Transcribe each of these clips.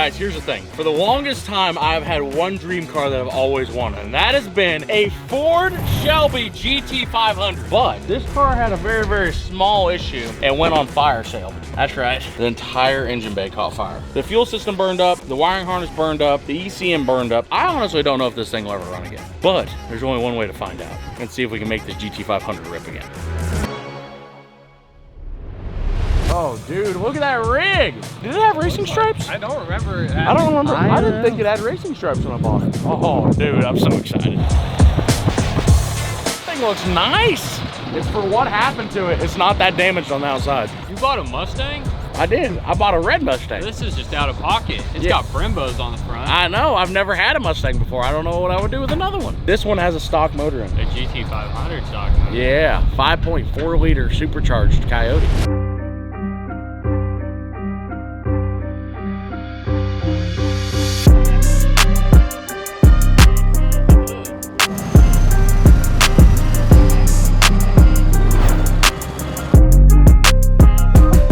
guys, here's the thing. For the longest time, I've had one dream car that I've always wanted, and that has been a Ford Shelby GT500. But this car had a very, very small issue and went on fire sale. That's right. The entire engine bay caught fire. The fuel system burned up, the wiring harness burned up, the ECM burned up. I honestly don't know if this thing will ever run again. But there's only one way to find out and see if we can make this GT500 rip again. Oh, dude, look at that rig. Did it have racing stripes? I don't remember. I don't remember. I didn't think it had racing stripes when I bought it. Oh, dude, I'm so excited. This thing looks nice. It's for what happened to it. It's not that damaged on the outside. You bought a Mustang? I did. I bought a red Mustang. This is just out of pocket. It's got Brembos on the front. I know. I've never had a Mustang before. I don't know what I would do with another one. This one has a stock motor in it. A GT500 stock motor. Yeah, 5.4 liter supercharged Coyote.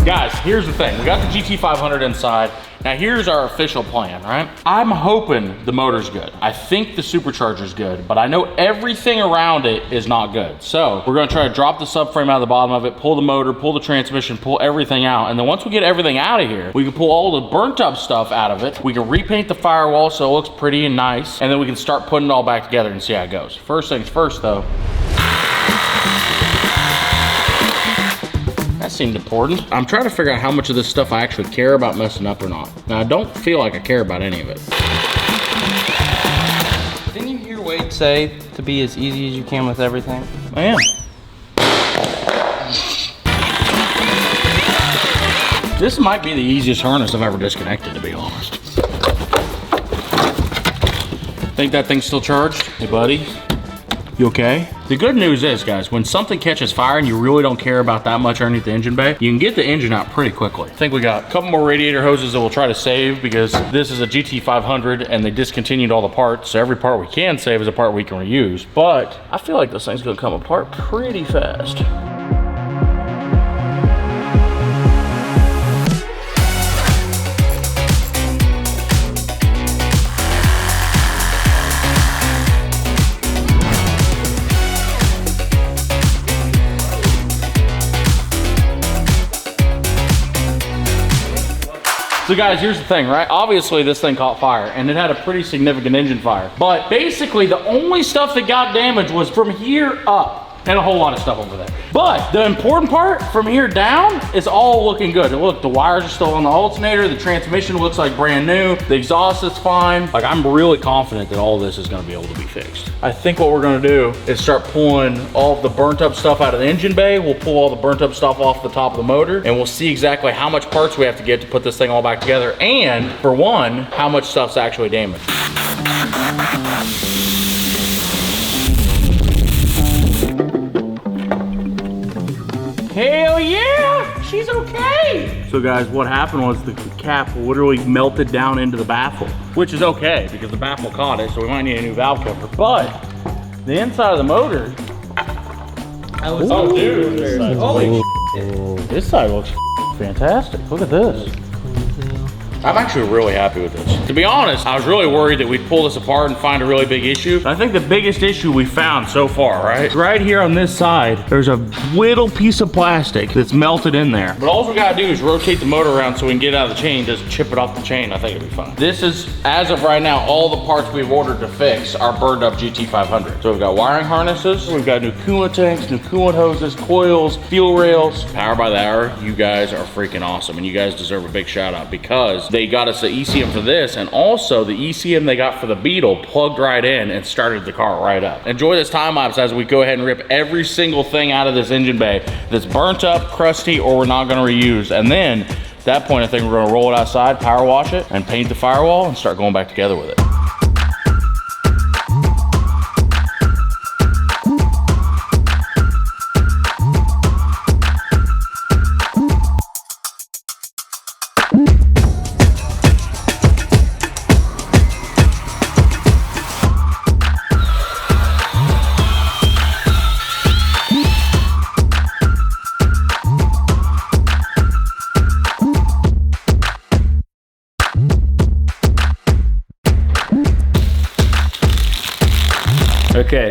Guys, here's the thing. We got the GT500 inside. Now here's our official plan, right? I'm hoping the motor's good. I think the supercharger's good, but I know everything around it is not good. So we're gonna try to drop the subframe out of the bottom of it, pull the motor, pull the transmission, pull everything out. And then once we get everything out of here, we can pull all the burnt up stuff out of it. We can repaint the firewall so it looks pretty and nice. And then we can start putting it all back together and see how it goes. First things first though, that seemed important. I'm trying to figure out how much of this stuff I actually care about messing up or not. Now, I don't feel like I care about any of it. Didn't you hear Wade say to be as easy as you can with everything? I am. This might be the easiest harness I've ever disconnected, to be honest. Think that thing's still charged? Hey, buddy. You okay? The good news is, guys, when something catches fire and you really don't care about that much underneath the engine bay, you can get the engine out pretty quickly. I think we got a couple more radiator hoses that we'll try to save because this is a GT500 and they discontinued all the parts. So every part we can save is a part we can reuse. But I feel like this thing's gonna come apart pretty fast. So guys, here's the thing, right? Obviously this thing caught fire and it had a pretty significant engine fire. But basically the only stuff that got damaged was from here up and a whole lot of stuff over there. But the important part from here down is all looking good. And look, the wires are still on the alternator. The transmission looks like brand new. The exhaust is fine. Like, I'm really confident that all this is gonna be able to be fixed. I think what we're gonna do is start pulling all of the burnt up stuff out of the engine bay. We'll pull all the burnt up stuff off the top of the motor and we'll see exactly how much parts we have to get to put this thing all back together. And for one, how much stuff's actually damaged. Hell yeah, she's okay. So guys, what happened was the cap literally melted down into the baffle, which is okay because the baffle caught it, so we might need a new valve cover. But the inside of the motor, oh dude, holy shit. This side looks fantastic. Look at this. I'm actually really happy with this. To be honest, I was really worried that we'd pull this apart and find a really big issue. I think the biggest issue we found so far, right here on this side, there's a little piece of plastic that's melted in there. But all we gotta do is rotate the motor around so we can get it out of the chain, just chip it off the chain. I think it'll be fine. This is, as of right now, all the parts we've ordered to fix our burned up GT500. So we've got wiring harnesses, we've got new coolant tanks, new coolant hoses, coils, fuel rails. Power by the hour, you guys are freaking awesome and you guys deserve a big shout out because they got us the ECM for this, and also the ECM they got for the Beetle plugged right in and started the car right up. Enjoy this time lapse as we go ahead and rip every single thing out of this engine bay that's burnt up, crusty, or we're not gonna reuse. And then at that point, I think we're gonna roll it outside, power wash it, and paint the firewall and start going back together with it.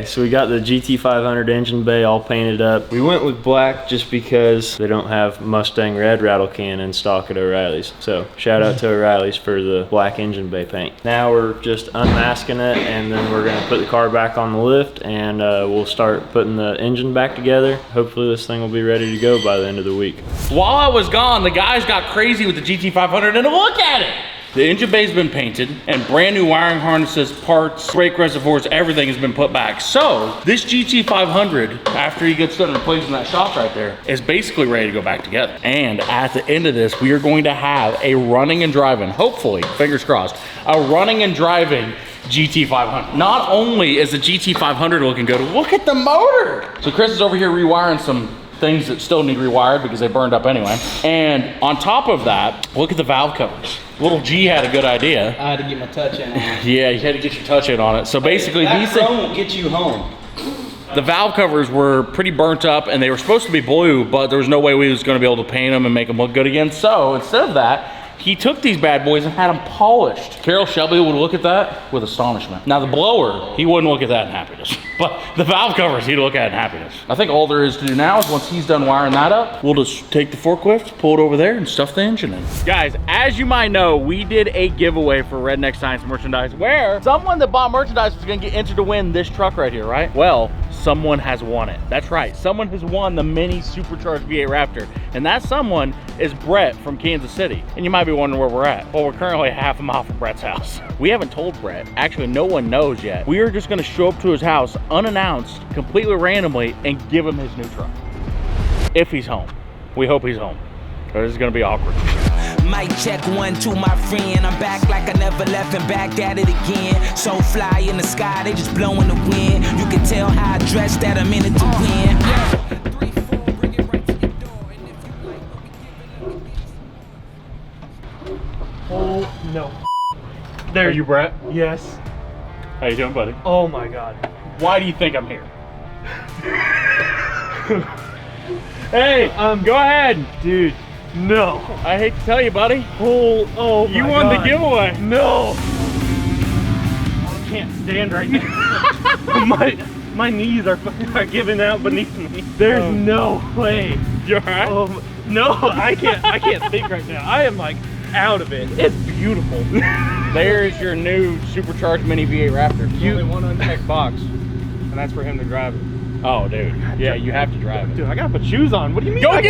so we got the GT500 engine bay all painted up. We went with black just because they don't have Mustang red rattle can in stock at O'Reilly's. So shout out to O'Reilly's for the black engine bay paint. Now we're just unmasking it, and then we're gonna put the car back on the lift, and we'll start putting the engine back together. Hopefully this thing will be ready to go by the end of the week. While I was gone, the guys got crazy with the GT500, and look at it! The engine bay's been painted, and brand new wiring harnesses, parts, brake reservoirs, everything has been put back. So this GT500, after he gets done replacing that shock right there, is basically ready to go back together. And at the end of this, we are going to have a running and driving, hopefully, fingers crossed, a running and driving GT500. Not only is the GT500 looking good, look at the motor. So Chris is over here rewiring some things that still need rewired because they burned up anyway. And on top of that, look at the valve covers. Little G had a good idea. I had to get my touch in on it. Yeah, you had to get your touch in on it. So basically these things won't get you home. The valve covers were pretty burnt up, and they were supposed to be blue, but there was no way we was gonna be able to paint them and make them look good again. So instead of that, he took these bad boys and had them polished. Carol Shelby would look at that with astonishment. Now the blower, he wouldn't look at that in happiness. But the valve covers, he'd look at in happiness. I think all there is to do now is once he's done wiring that up, we'll just take the forklift, pull it over there, and stuff the engine in. Guys, as you might know, we did a giveaway for Redneck Science merchandise where someone that bought merchandise was gonna get entered to win this truck right here, right? Well, someone has won it. That's right, someone has won the mini supercharged V8 Raptor. And that someone is Brett from Kansas City. And you might be wondering where we're at. Well, we're currently half a mile from Brett's house. We haven't told Brett. Actually, no one knows yet. We are just gonna show up to his house unannounced, completely randomly, and give him his new truck. If he's home. We hope he's home. Or this is gonna be awkward. Mic check 1, 2, my friend. I'm back like I never left and back at it again. So fly in the sky, they just blowing the wind. You can tell how I dressed that I'm in it to win. 3, 4, bring it right to your door. And if you like what we giving, Oh no. There. Are you Brett? Yes. How you doing, buddy? Oh my god. Why do you think I'm here? Hey, go ahead. Dude, no. I hate to tell you, buddy. Oh my You won god. the giveaway. No. I can't stand right now. my knees are giving out beneath me. There's no way. You alright? No, I can't think right now. I am like out of it. It's beautiful. There's your new supercharged mini V8 Raptor. There's only one unchecked box, and that's for him to drive it. Oh, dude. Yeah, you have to drive it. Dude, I gotta put shoes on. What do you mean? Go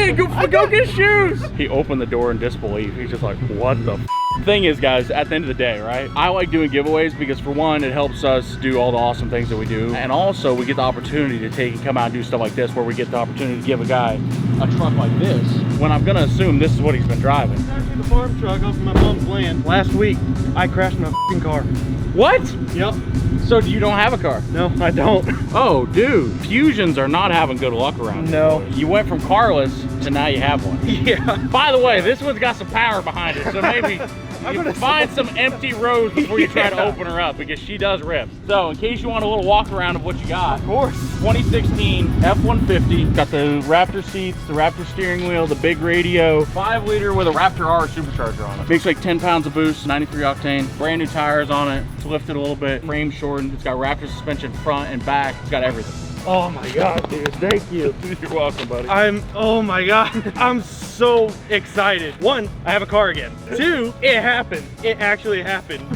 get shoes. He opened the door in disbelief. He's just like, what the f? Thing is, guys, at the end of the day, right? I like doing giveaways because for one, it helps us do all the awesome things that we do. And also we get the opportunity to take and come out and do stuff like this where we get the opportunity to give a guy a truck like this when I'm gonna assume this is what he's been driving. It's actually the farm truck off of my mom's land. Last week, I crashed my f***ing car. What? Yep. So you don't have a car? No, I don't. Oh, dude. Fusions are not having good luck around No. here. You went from carless to now you have one. Yeah. By the way, this one's got some power behind it, so maybe you find some empty roads before you try to open her up because she does rip. So in case you want a little walk around of what you got. Of course. 2016 F-150. Got the Raptor seats, the Raptor steering wheel, the big radio. 5 liter with a Raptor R supercharger on it. Makes like 10 pounds of boost, 93 octane. Brand new tires on it. It's lifted a little bit. Frame shortened. It's got Raptor suspension front and back. It's got everything. Oh my god, dude. Thank you. You're welcome, buddy. Oh my god. I'm so excited. 1, I have a car again. 2, it happened. It actually happened.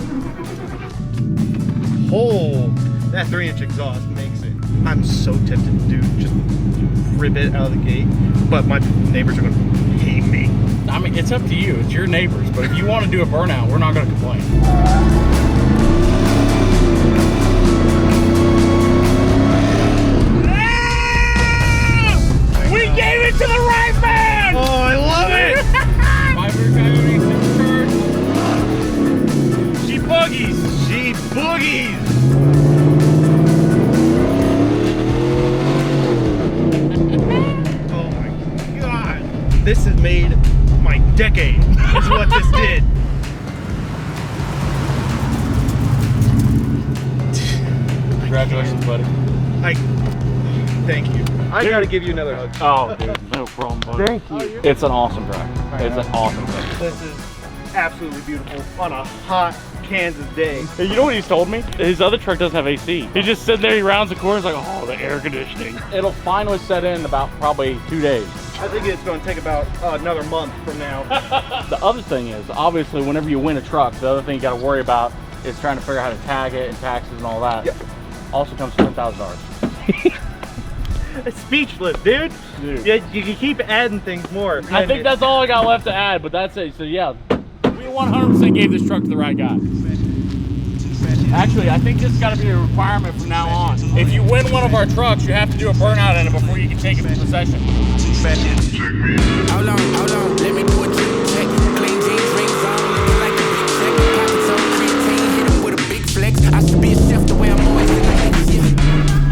Oh, that 3-inch exhaust makes it. I'm so tempted to just rip it out of the gate, but my neighbors are gonna hate me. I mean, it's up to you. It's your neighbors. But if you want to do a burnout, we're not going to complain. We gave it to the right man! Oh, I love it! She boogies! She boogies! Oh my god! This has made my decade, is what this did. Congratulations, buddy. Thank you. I gotta give you another hug. Oh, dude, no problem, buddy. Thank you. It's an awesome truck. It's an awesome truck. This is absolutely beautiful on a hot Kansas day. Hey, you know what he's told me? His other truck doesn't have AC. He's just sitting there, he rounds the corners like, oh, the air conditioning. It'll finally set in about probably 2 days. I think it's going to take about another month from now. The other thing is, obviously, whenever you win a truck, the other thing you got to worry about is trying to figure out how to tag it and taxes and all that. Yep. Also comes to $10,000. It's speechless, dude. Yeah, you can keep adding things more. I think that's all I got left to add, but that's it. So yeah, we 100% gave this truck to the right guy. Actually, I think this has got to be a requirement from now on. If you win one of our trucks, you have to do a burnout in it before you can take it to possession. Hold on, let me do a trick check. Clean jeans, rings on, looking like a big check. Pockets on creatine, hit him with a big flex. I should be a chef the way I'm always in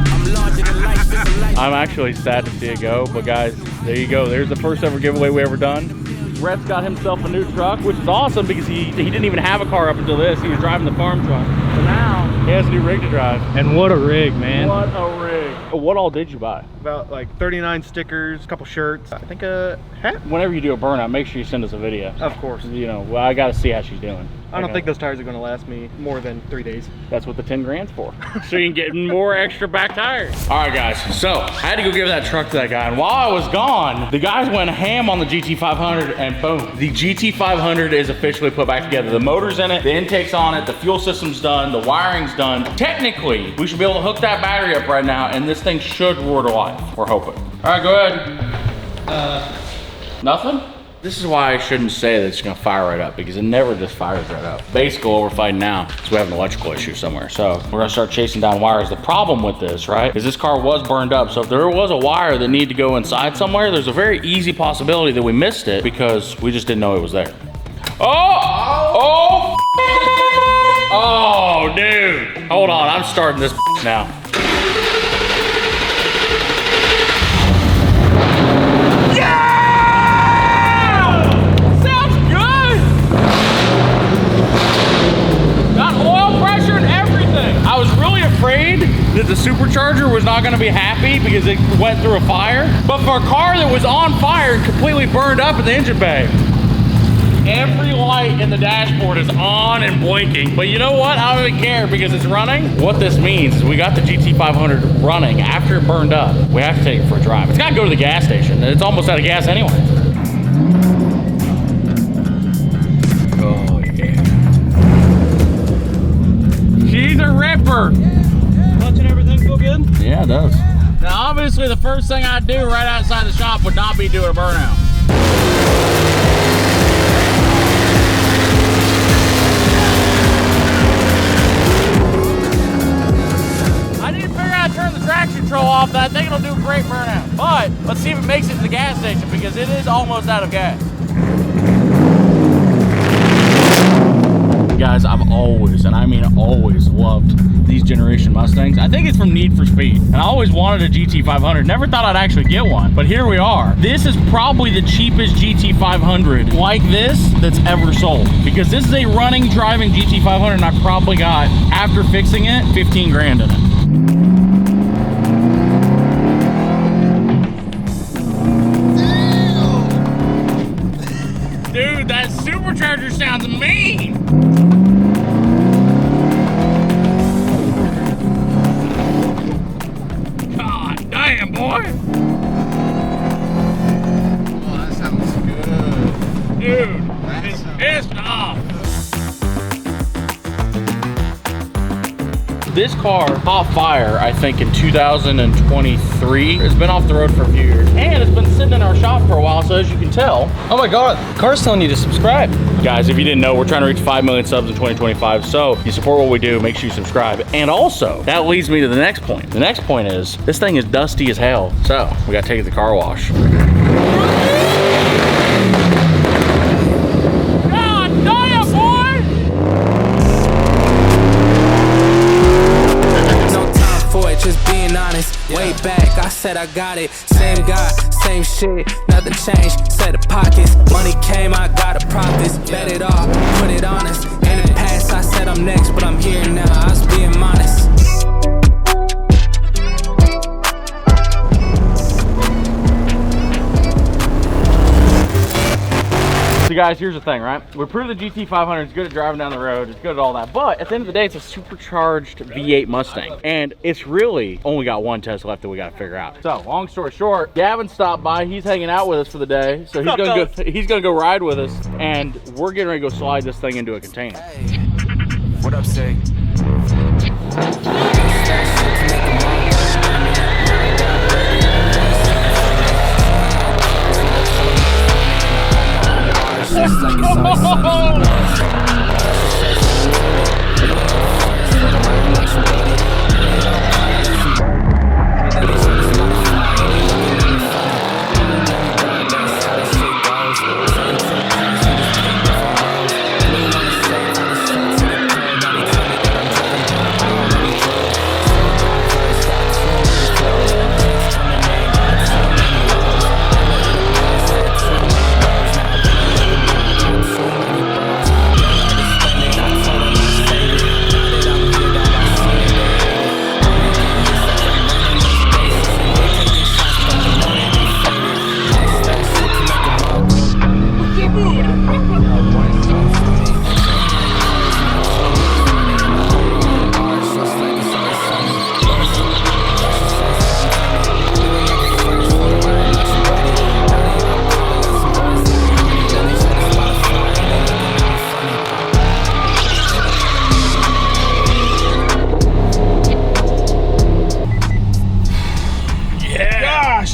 I'm larger than life, it's a life. I'm actually sad to see it go, but guys, there you go. There's the first ever giveaway we ever done. Rhett's got himself a new truck, which is awesome because he didn't even have a car up until this. He was driving the farm truck. So now he has a new rig to drive. And what a rig, man. What a rig. What all did you buy? About like 39 stickers, a couple shirts, I think a hat. Whenever you do a burnout, make sure you send us a video. Of course. You know, well, I got to see how she's doing. I don't think those tires are going to last me more than 3 days. That's what the 10 grand's for. So you can get more extra back tires. All right, guys. So I had to go give that truck to that guy. And while I was gone, the guys went ham on the GT500 and boom. The GT500 is officially put back together. The motor's in it, the intake's on it, the fuel system's done, the wiring's done. Technically, we should be able to hook that battery up right now and this thing should roar to life. We're hoping. All right, go ahead. Nothing? This is why I shouldn't say that it's gonna fire right up because it never just fires right up. Basically what we're fighting now is we have an electrical issue somewhere. So we're gonna start chasing down wires. The problem with this, right, is this car was burned up. So if there was a wire that needed to go inside somewhere, there's a very easy possibility that we missed it because we just didn't know it was there. Oh, dude. Hold on, I'm starting this now. That the supercharger was not going to be happy because it went through a fire, but for a car that was on fire and completely burned up in the engine bay, every light in the dashboard is on and blinking. But you know what? I don't even care because it's running. What this means is we got the GT500 running after it burned up. We have to take it for a drive. It's got to go to the gas station. It's almost out of gas anyway. Oh yeah. She's a ripper. Yeah, it does. Now, obviously, the first thing I'd do right outside the shop would not be do a burnout. I need to figure out how to turn the traction control off. That thing will do a great burnout. But let's see if it makes it to the gas station because it is almost out of gas. Guys, I've always, and I mean always, loved these generation Mustangs. I think it's from Need for Speed. And I always wanted a GT500. Never thought I'd actually get one, but here we are. This is probably the cheapest GT500 like this that's ever sold. Because this is a running, driving GT500 and I probably got, after fixing it, 15 grand in it. Dude, that supercharger sounds mean. God damn, boy. Oh, that sounds good. Dude, it's pissed off. This car caught fire, I think, in 2023. It's been off the road for a few years. And it's been sitting in our shop for a while, so as you can tell. Oh my God, Car's telling you to subscribe. Guys, if you didn't know, we're trying to reach 5 million subs in 2025. So you support what we do, make sure you subscribe. And also, that leads me to the next point. The next point is, this thing is dusty as hell. So we gotta take it to the car wash. Just being honest, way back, I said I got it. Same guy, same shit, nothing changed. Set of pockets, money came, I got a profits. Bet it all, put it honest. In the past, I said I'm next, but I'm here now. I was being honest. So guys, here's the thing, right? We proved the GT500 is good at driving down the road, it's good at all that, but at the end of the day, it's a supercharged V8 Mustang, and it's really only got one test left that we got to figure out. So, long story short, Gavin stopped by. He's hanging out with us for the day, so he's gonna go ride with us, and we're getting ready to go slide this thing into a container. Hey, what up, say?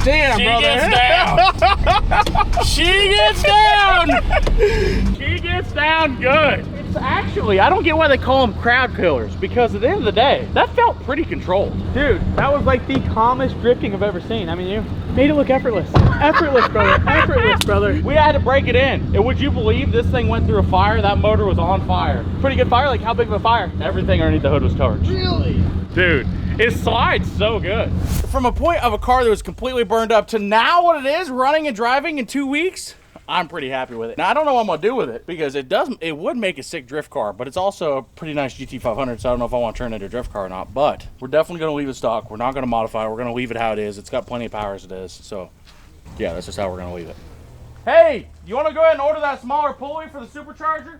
Damn, brother. She gets down! She gets down good. It's actually, I don't get why they call them crowd killers, because at the end of the day, that felt pretty controlled. Dude, that was like the calmest drifting I've ever seen. I mean, you made it look effortless. Effortless, brother. Effortless, brother. We had to break it in. And would you believe this thing went through a fire? That motor was on fire. Pretty good fire. Like, how big of a fire? Everything underneath the hood was torched. Really? Dude, it slides so good. From a point of a car that was completely burned up to now what it is, running and driving in 2 weeks, I'm pretty happy with it. Now, I don't know what I'm gonna do with it, because it would make a sick drift car, but it's also a pretty nice GT500, so I don't know if I want to turn it into a drift car or not, but we're definitely gonna leave it stock. We're not gonna modify it. We're gonna leave it how it is. It's got plenty of power as it is, so yeah, that's just how we're gonna leave it. Hey, you wanna go ahead and order that smaller pulley for the supercharger?